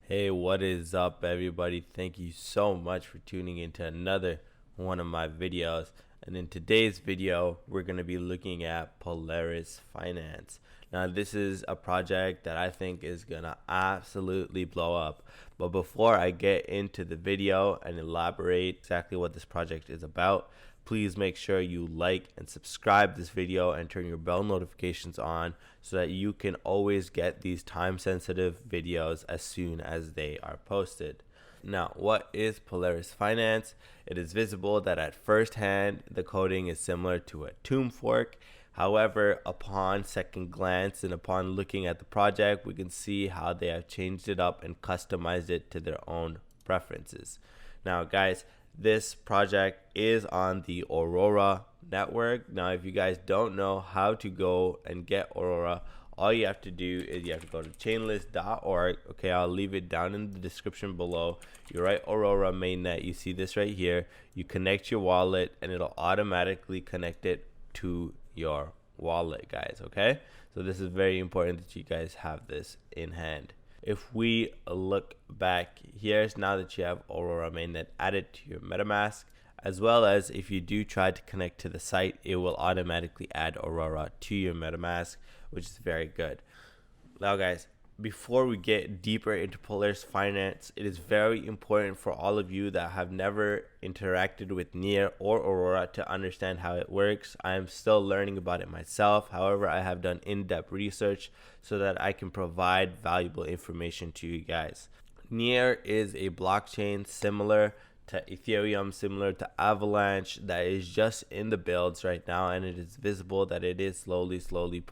Hey, what is up, everybody? Thank you so much for tuning into another one of my videos. And in today's video, we're going to be looking at Polaris Finance. Now, this is a project that I think is going to absolutely blow up. But before I get into the video and elaborate exactly what this project is about, please make sure you like and subscribe this video and turn your bell notifications on so that you can always get these time-sensitive videos as soon as they are posted. Now, what is Polaris Finance? It is visible that at first hand, the coding is similar to a tomb fork. However, upon second glance and upon looking at the project, we can see how they have changed it up and customized it to their own preferences. Now, guys, this project is on the Aurora Network. Now, if you guys don't know how to go and get Aurora, all you have to do is you have to go to chainlist.org. Okay, I'll leave it down in the description below. You write Aurora mainnet. You see this right here. You connect your wallet and it'll automatically connect it to your wallet, guys. Okay, so this is very important that you guys have this in hand. If we look back, here's now that you have Aurora mainnet added to your MetaMask, as well as if you do try to connect to the site, it will automatically add Aurora to your MetaMask, which is very good. Now, guys, before we get deeper into Polaris Finance, it is very important for all of you that have never interacted with Near or Aurora to understand how it works. I am still learning about it myself. However, I have done in-depth research so that I can provide valuable information to you guys. Near is a blockchain similar to Ethereum, similar to Avalanche, that is just in the builds right now, and it is visible that it is slowly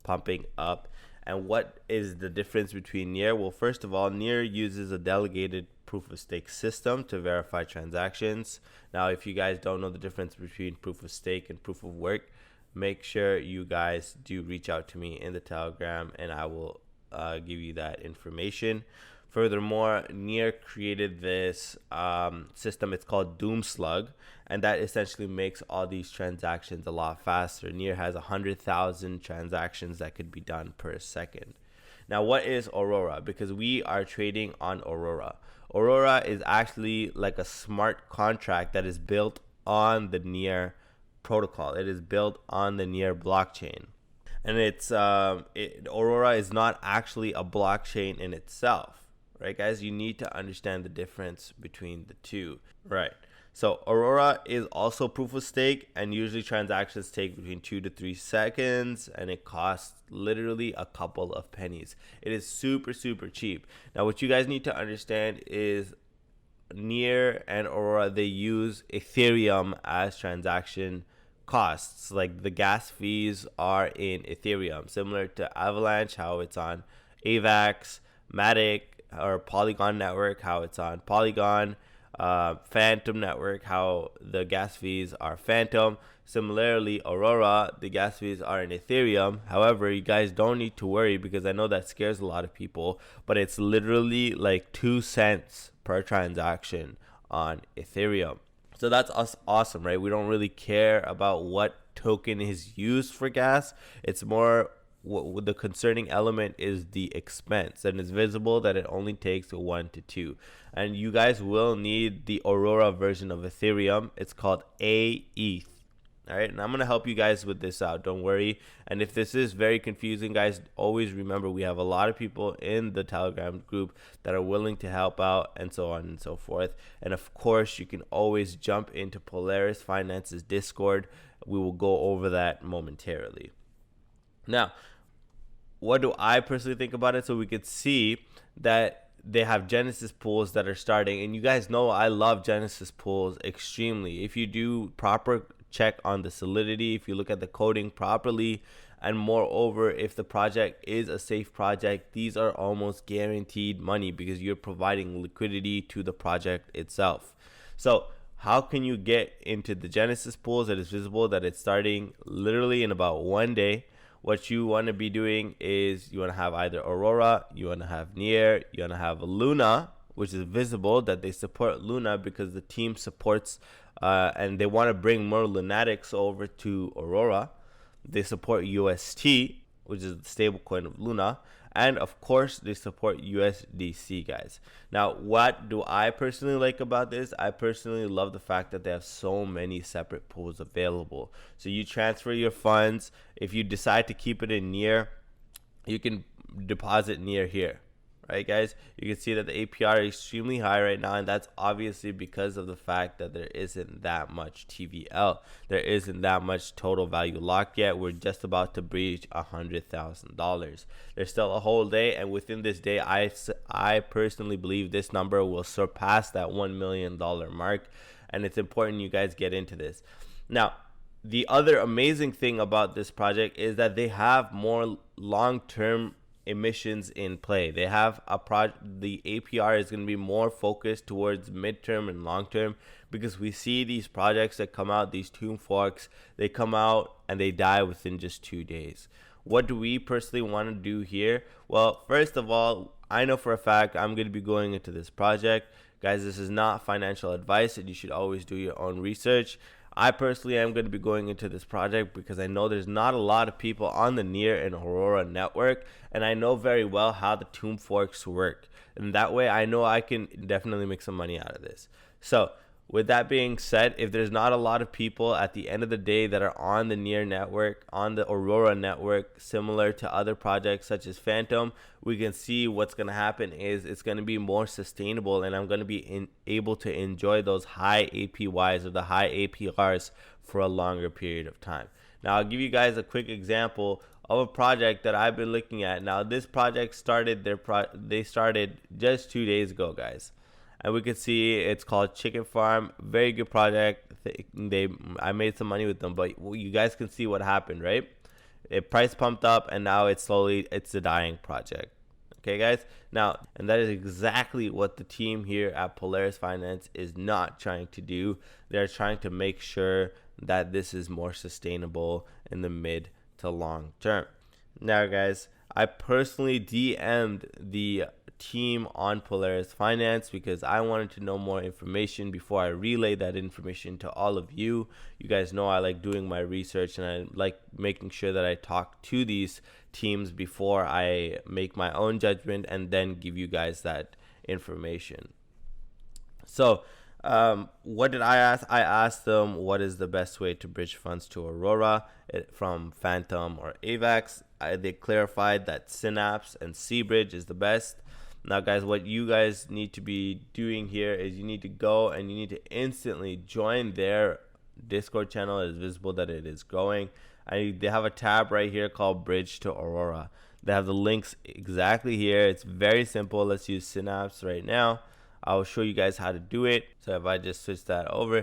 pumping up. And what is the difference between Near? Well, first of all, Near uses a delegated proof of stake system to verify transactions. Now, if you guys don't know the difference between proof of stake and proof of work, make sure you guys do reach out to me in the Telegram and I will give you that information. Furthermore, Near created this system. It's called Doomslug, and that essentially makes all these transactions a lot faster. Near has 100,000 transactions that could be done per second. Now, what is Aurora? Because we are trading on Aurora. Aurora is actually like a smart contract that is built on the Near protocol. It is built on the Near blockchain. And Aurora is not actually a blockchain in itself. Right, guys, you need to understand the difference between the two. Right. So Aurora is also proof of stake, and usually transactions take between 2 to 3 seconds, and it costs literally a couple of pennies. It is super cheap. Now, what you guys need to understand is Near and Aurora, they use Ethereum as transaction costs. Like the gas fees are in Ethereum, similar to Avalanche, how it's on AVAX, Matic, or Polygon Network, how it's on Polygon, Phantom Network, how the gas fees are Phantom. Similarly, Aurora, the gas fees are in Ethereum. However, you guys don't need to worry because I know that scares a lot of people, but it's literally like 2 cents per transaction on Ethereum. So that's awesome, right? We don't really care about what token is used for gas. It's more the concerning element is the expense, and it's visible that it only takes 1 to 2. And you guys will need the Aurora version of Ethereum. It's called AETH. All right, and I'm gonna help you guys with this out, don't worry. And if this is very confusing, guys, always remember we have a lot of people in the Telegram group that are willing to help out, and so on and so forth. And of course, you can always jump into Polaris Finance's Discord. We will go over that momentarily. Now, what do I personally think about it? So we could see that they have Genesis pools that are starting, and you guys know I love Genesis pools extremely. If you do proper check on the solidity, if you look at the coding properly, and moreover, if the project is a safe project, these are almost guaranteed money because you're providing liquidity to the project itself. So how can you get into the Genesis pools? It is visible that it's starting literally in about 1 day. What you want to be doing is you want to have either Aurora, you want to have Near, you want to have Luna, which is visible that they support Luna because the team supports and they want to bring more Lunatics over to Aurora. They support UST, which is the stable coin of Luna, and of course they support USDC, guys. Now, what do I personally like about this? I personally love the fact that they have so many separate pools available. So you transfer your funds. If you decide to keep it in near, you can deposit near here. Right, guys, you can see that the APR is extremely high right now, and that's obviously because of the fact that there isn't that much TVL. There isn't that much total value locked yet. We're just about to breach $100,000. There's still a whole day, and within this day, I personally believe this number will surpass that $1 million mark, and it's important you guys get into this. Now, the other amazing thing about this project is that they have more long-term emissions in play. They have the APR is going to be more focused towards midterm and long term, because we see these projects that come out, these tomb forks, they come out and they die within just 2 days. What do we personally want to do here? Well, first of all, I know for a fact I'm going to be going into this project. Guys, this is not financial advice, and you should always do your own research. I personally am going to be going into this project because I know there's not a lot of people on the Near and Aurora network, and I know very well how the tomb forks work. And that way I know I can definitely make some money out of this. So with that being said, if there's not a lot of people at the end of the day that are on the Near network, on the Aurora network, similar to other projects such as Phantom, we can see what's going to happen is it's going to be more sustainable, and I'm going to be able to enjoy those high APYs or the high APRs for a longer period of time. Now, I'll give you guys a quick example of a project that I've been looking at. Now, this project started they started just 2 days ago, guys. And we can see it's called Chicken Farm. Very good project. I made some money with them, but you guys can see what happened, right? It price pumped up, and now it's a dying project. Okay, guys. Now, and that is exactly what the team here at Polaris Finance is not trying to do. They're trying to make sure that this is more sustainable in the mid to long term. Now, guys, I personally DM'd the team on Polaris Finance because I wanted to know more information before I relay that information to all of you. You guys know I like doing my research, and I like making sure that I talk to these teams before I make my own judgment and then give you guys that information. So what did I ask? I asked them what is the best way to bridge funds to Aurora from Phantom or AVAX. They clarified that Synapse and C-Bridge is the best. Now, guys, what you guys need to be doing here is you need to go and you need to instantly join their Discord channel. It is visible that it is growing. And they have a tab right here called Bridge to Aurora. They have the links exactly here. It's very simple. Let's use Synapse right now. I will show you guys how to do it. So if I just switch that over,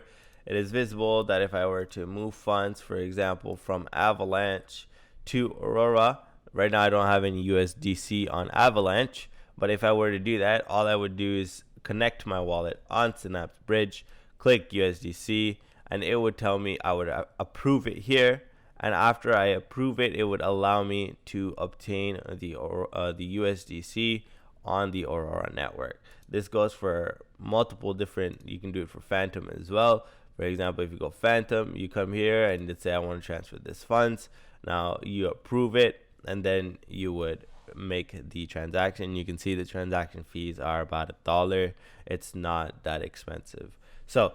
it is visible that if I were to move funds, for example, from Avalanche to Aurora, right now I don't have any USDC on Avalanche. But if I were to do that, all I would do is connect my wallet on Synapse Bridge, click USDC, and it would tell me I would approve it here. And after I approve it, it would allow me to obtain the USDC on the Aurora network. This goes for multiple different, you can do it for Phantom as well. For example, if you go Phantom, you come here and let's say I want to transfer this funds. Now you approve it, and then you would make the transaction. You can see the transaction fees are about $1. It's not that expensive. So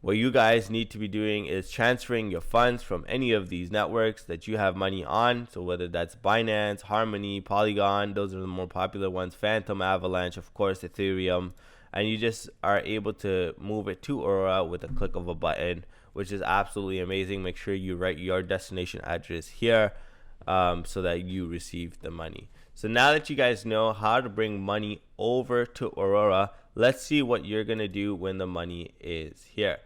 what you guys need to be doing is transferring your funds from any of these networks that you have money on. So whether that's Binance, Harmony, Polygon, those are the more popular ones, Phantom, Avalanche, of course, Ethereum, and you just are able to move it to Aurora with a click of a button, which is absolutely amazing. Make sure you write your destination address here so that you receive the money. So now that you guys know how to bring money over to Aurora, let's see what you're going to do when the money is here.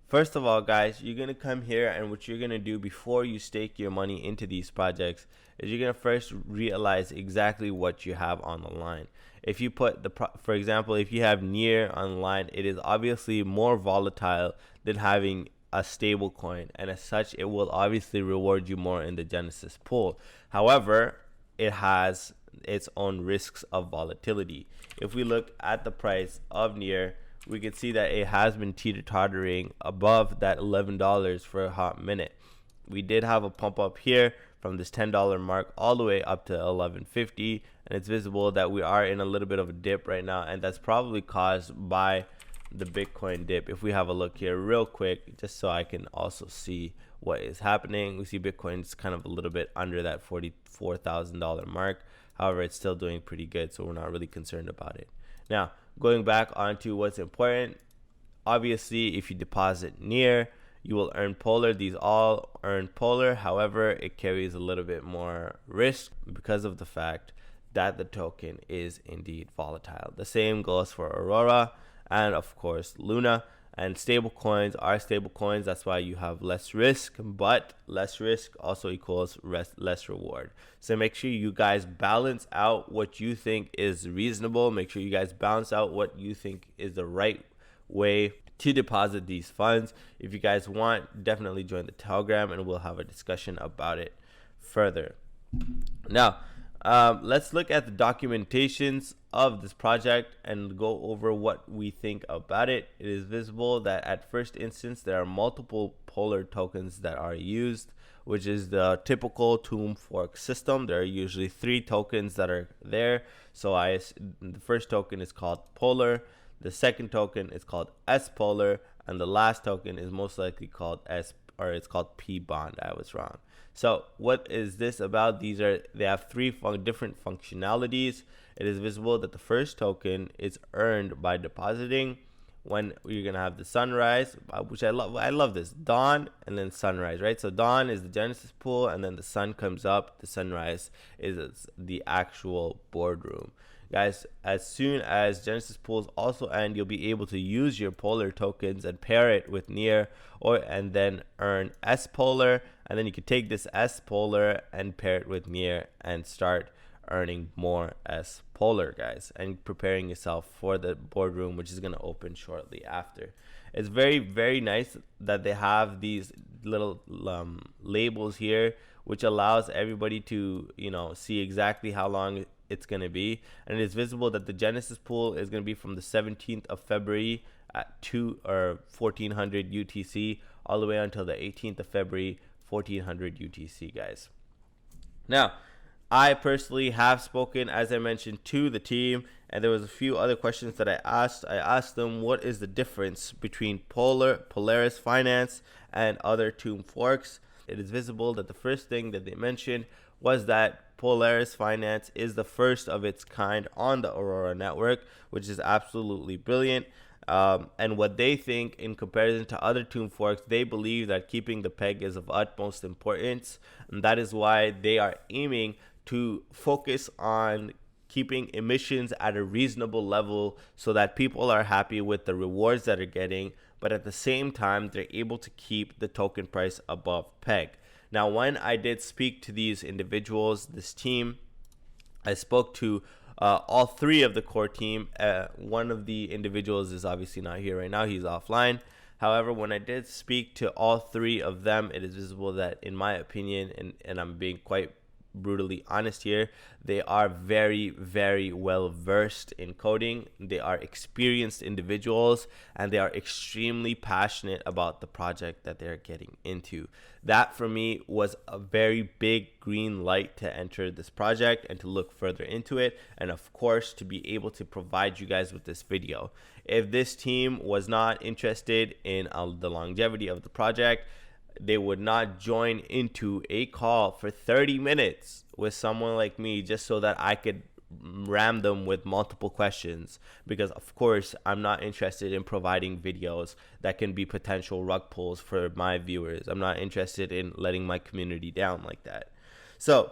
First of all, guys, you're going to come here, and what you're going to do before you stake your money into these projects is you're going to first realize exactly what you have on the line. If you put for example, if you have Near on the line, it is obviously more volatile than having a stable coin, and as such, it will obviously reward you more in the Genesis pool. However, it has its own risks of volatility. If we look at the price of Near, we can see that it has been teeter-tottering above that $11 for a hot minute. We did have a pump up here from this $10 mark all the way up to 11.50, and it's visible that we are in a little bit of a dip right now, and that's probably caused by the Bitcoin dip. If we have a look here real quick, just so I can also see what is happening, we see Bitcoin's kind of a little bit under that $44,000 mark. However, it's still doing pretty good, so we're not really concerned about it. Now, going back onto what's important, obviously, if you deposit near, you will earn Polar. These all earn Polar. However, it carries a little bit more risk because of the fact that the token is indeed volatile. The same goes for Aurora and, of course, Luna. And stable coins are stable coins. That's why you have less risk, but less risk also equals less reward. So make sure you guys balance out what you think is reasonable. Make sure you guys balance out what you think is the right way to deposit these funds. If you guys want, definitely join the Telegram and we'll have a discussion about it further. Now, let's look at the documentations of this project and go over what we think about it. It is visible that at first instance there are multiple Polar tokens that are used, which is the typical tomb fork system. There are usually 3 tokens that are there. So the first token is called Polar, the second token is called S Polar, and the last token is most likely called it's called P Bond. I was wrong. So what is this about? They have 3 different functionalities. It is visible that the first token is earned by depositing when you're gonna have the sunrise, which I love. I love this, dawn and then sunrise, right? So dawn is the Genesis pool, and then the sun comes up. The sunrise is the actual boardroom. Guys, as soon as Genesis pools also end, you'll be able to use your Polar tokens and pair it with near, and then earn S Polar, and then you can take this S Polar and pair it with near and start earning more S Polar, guys, and preparing yourself for the boardroom, which is going to open shortly after. It's very, very nice that they have these little labels here, which allows everybody to, see exactly how long it's going to be. And it is visible that the Genesis pool is going to be from the 17th of February at 1400 UTC all the way until the 18th of February 1400 UTC, guys. Now, I personally have spoken, as I mentioned, to the team, and there was a few other questions that I asked. I asked them what is the difference between Polaris Finance and other tomb forks. It is visible that the first thing that they mentioned was that Polaris Finance is the first of its kind on the Aurora Network, which is absolutely brilliant. And what they think in comparison to other tomb forks, they believe that keeping the peg is of utmost importance, and that is why they are aiming to focus on keeping emissions at a reasonable level so that people are happy with the rewards that they're getting, but at the same time they're able to keep the token price above peg. Now, when I did speak to these individuals, this team, I spoke to all 3 of the core team. One of the individuals is obviously not here right now, he's offline. However, when I did speak to all 3 of them, it is visible that, in my opinion, and I'm being quite brutally honest here, they are very, very well versed in coding. They are experienced individuals, and they are extremely passionate about the project that they're getting into. That for me was a very big green light to enter this project and to look further into it, and of course to be able to provide you guys with this video. If this team was not interested in the longevity of the project, they would not join into a call for 30 minutes with someone like me just so that I could ram them with multiple questions, because of course I'm not interested in providing videos that can be potential rug pulls for my viewers. I'm not interested in letting my community down like that. So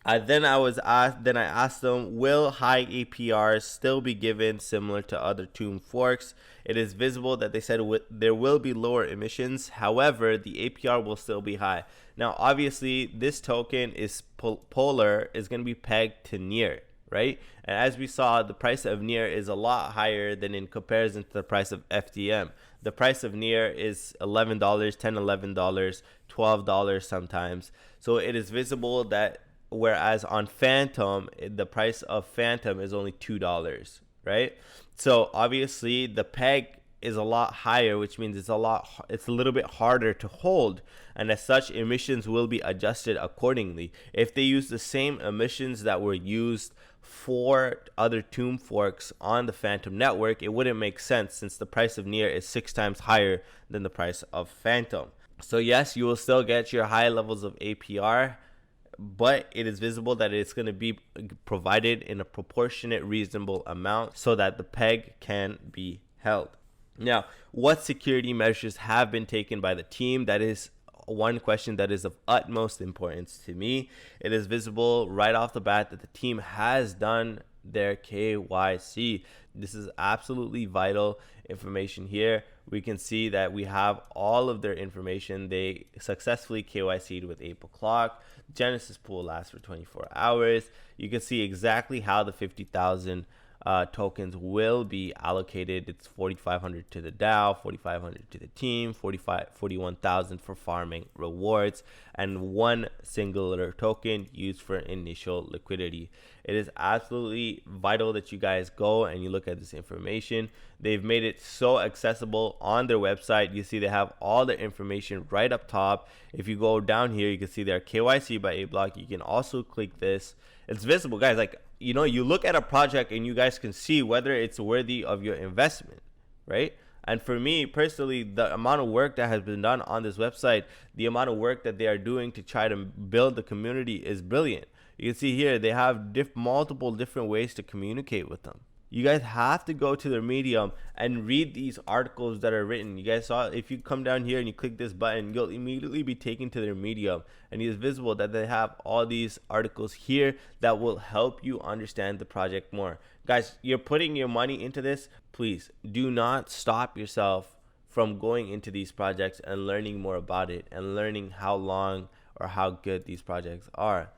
I asked them, will high APRs still be given similar to other tomb forks? It is visible that they said there will be lower emissions. However, the APR will still be high. Now, obviously, this token is Polar is going to be pegged to near, right? And as we saw, the price of near is a lot higher than in comparison to the price of FDM. The price of near is $11, $10, $11, $12 sometimes. So it is visible that whereas on Phantom, the price of Phantom is only $2, right? So obviously the peg is a lot higher, which means it's a little bit harder to hold, and as such, emissions will be adjusted accordingly. If they use the same emissions that were used for other tomb forks on the Phantom network, it wouldn't make sense since the price of Near is 6 times higher than the price of Phantom. So yes, you will still get your high levels of APR, but it is visible that it's going to be provided in a proportionate, reasonable amount so that the peg can be held. Now, what security measures have been taken by the team? That is one question that is of utmost importance to me. It is visible right off the bat that the team has done their KYC. This is absolutely vital information here. We can see that we have all of their information. They successfully KYC'd with April Clock. Genesis pool lasts for 24 hours. You can see exactly how the 50,000 tokens will be allocated. It's 4,500 to the DAO, 4,500 to the team, 41,000 for farming rewards, and one singular token used for initial liquidity. It is absolutely vital that you guys go and you look at this information. They've made it so accessible on their website. You see they have all the information right up top. If you go down here, you can see their KYC by A-Block. You can also click this. It's visible, guys. Like, you know, you look at a project and you guys can see whether it's worthy of your investment, right? And for me personally, the amount of work that has been done on this website, the amount of work that they are doing to try to build the community is brilliant. You can see here they have multiple different ways to communicate with them. You guys have to go to their Medium and read these articles that are written. You guys saw, if you come down here and you click this button, you'll immediately be taken to their Medium, and it is visible that they have all these articles here that will help you understand the project more. Guys, you're putting your money into this. Please do not stop yourself from going into these projects and learning more about it and learning how long or how good these projects are.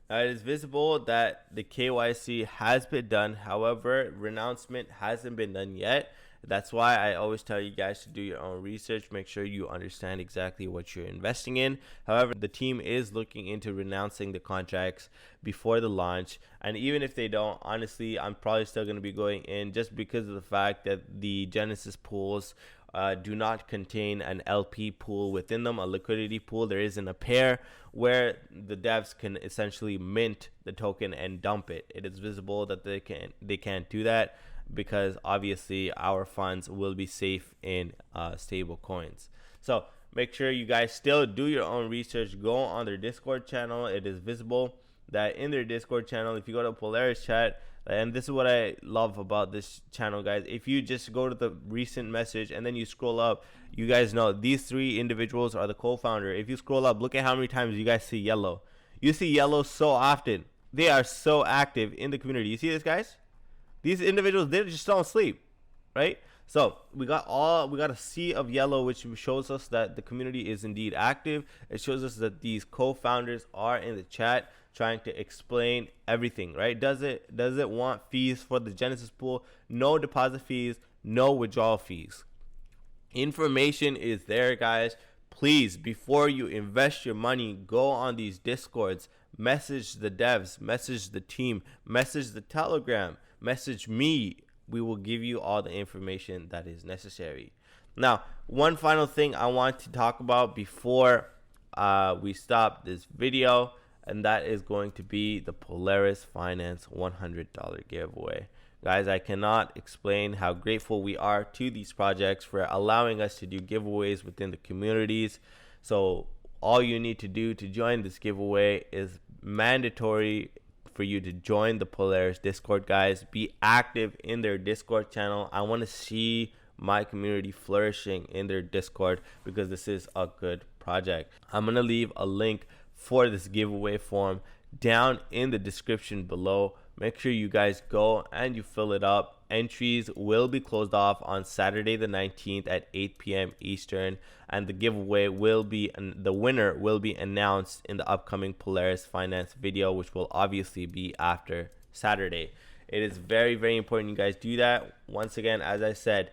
It is visible that the KYC has been done. However, renouncement hasn't been done yet. That's why I always tell you guys to do your own research. Make sure you understand exactly what you're investing in. However, the team is looking into renouncing the contracts before the launch. And even if they don't, honestly, I'm probably still going to be going in just because of the fact that the Genesis pools do not contain an LP pool within them, a liquidity pool. There isn't a pair where the devs can essentially mint the token and dump it. It is visible that they can't do that because obviously our funds will be safe in stable coins. So make sure you guys still do your own research. Go on their Discord channel. It is visible that in their Discord channel, if you go to Polaris chat, and this is what I love about this channel, guys. If you just go to the recent message and then you scroll up, you guys know these three individuals are the co-founder. If you scroll up, look at how many times you guys see yellow. You see yellow so often. They are so active in the community. You see this, guys? These individuals, they just don't sleep, right? So we got a sea of yellow, which shows us that the community is indeed active. It shows us that these co-founders are in the chat trying to explain everything, right? Does it want fees for the Genesis pool? No deposit fees, no withdrawal fees. Information is there, guys. Please, before you invest your money, go on these Discords, message the devs, message the team, message the Telegram, message me. We will give you all the information that is necessary. Now, one final thing I want to talk about before we stop this video, and that is going to be the Polaris Finance $100 giveaway. Guys, I cannot explain how grateful we are to these projects for allowing us to do giveaways within the communities. So all you need to do to join this giveaway is mandatory for you to join the Polaris Discord, guys. Be active in their Discord channel. I want to see my community flourishing in their Discord because this is a good project. I'm going to leave a link for this giveaway form down in the description below. Make sure you guys go and you fill it up. Entries will be closed off on Saturday the 19th at 8 p.m. Eastern, and the giveaway will be, the winner will be announced in the upcoming Polaris Finance video, which will obviously be after Saturday. It is very, very important you guys do that. Once again, as I said,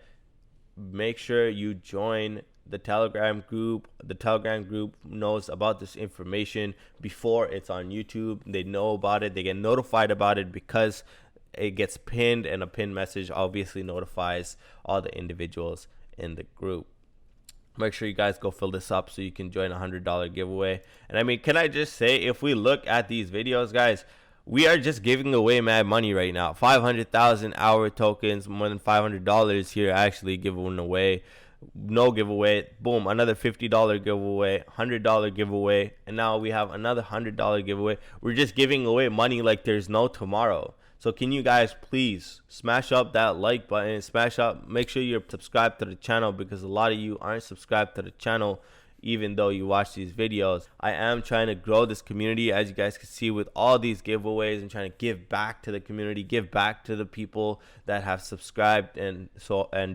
make sure you join the Telegram group. The Telegram group knows about this information before it's on YouTube. They know about it. They get notified about it because it gets pinned, and a pinned message obviously notifies all the individuals in the group. Make sure you guys go fill this up so you can join a $100 giveaway. And I mean, can I just say, if we look at these videos, guys, we are just giving away mad money right now. 500,000 hour tokens, more than $500 here actually given away. No giveaway, boom, another $50 giveaway, $100 giveaway, and now we have another $100 giveaway. We're just giving away money like there's no tomorrow. So can you guys please smash up that like button, make sure you're subscribed to the channel, because a lot of you aren't subscribed to the channel even though you watch these videos. I am trying to grow this community, as you guys can see, with all these giveaways, and trying to give back to the community, give back to the people that have subscribed and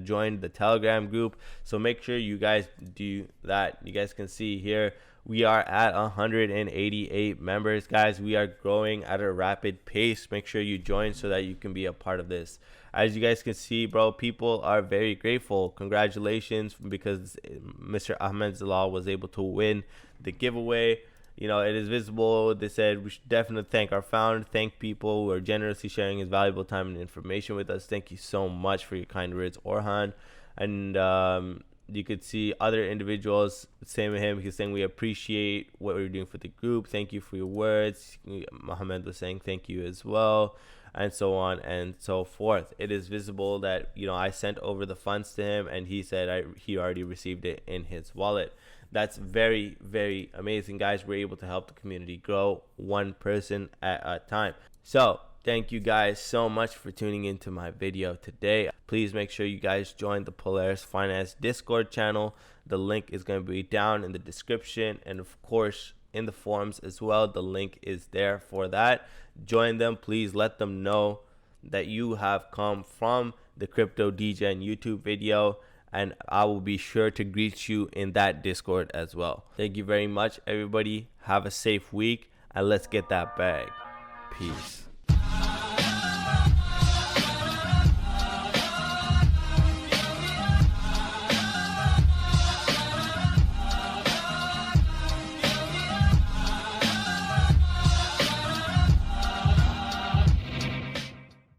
joined the Telegram group. So make sure you guys do that. You guys can see here we are at 188 members, guys. We are growing at a rapid pace. Make sure you join so that you can be a part of this. As you guys can see, bro, people are very grateful. Congratulations, because Mr. Ahmed Zalal was able to win the giveaway. You know, it is visible. They said we should definitely thank our founder, thank people who are generously sharing his valuable time and information with us. Thank you so much for your kind words, Orhan. And you could see other individuals, same with him. He's saying, we appreciate what we're doing for the group. Thank you for your words. Mohammed was saying thank you as well, and so on and so forth. It is visible that, you know, I sent over the funds to him, and he said he already received it in his wallet. That's very, very amazing, guys. We're able to help the community grow one person at a time. So thank you guys so much for tuning into my video today. Please make sure you guys join the Polaris Finance Discord channel. The link is going to be down in the description, and of course in the forums as well. The link is there for that. Join them. Please let them know that you have come from the Crypto DJ YouTube video, and I will be sure to greet you in that Discord as well. Thank you very much, everybody. Have a safe week, and let's get that bag. Peace.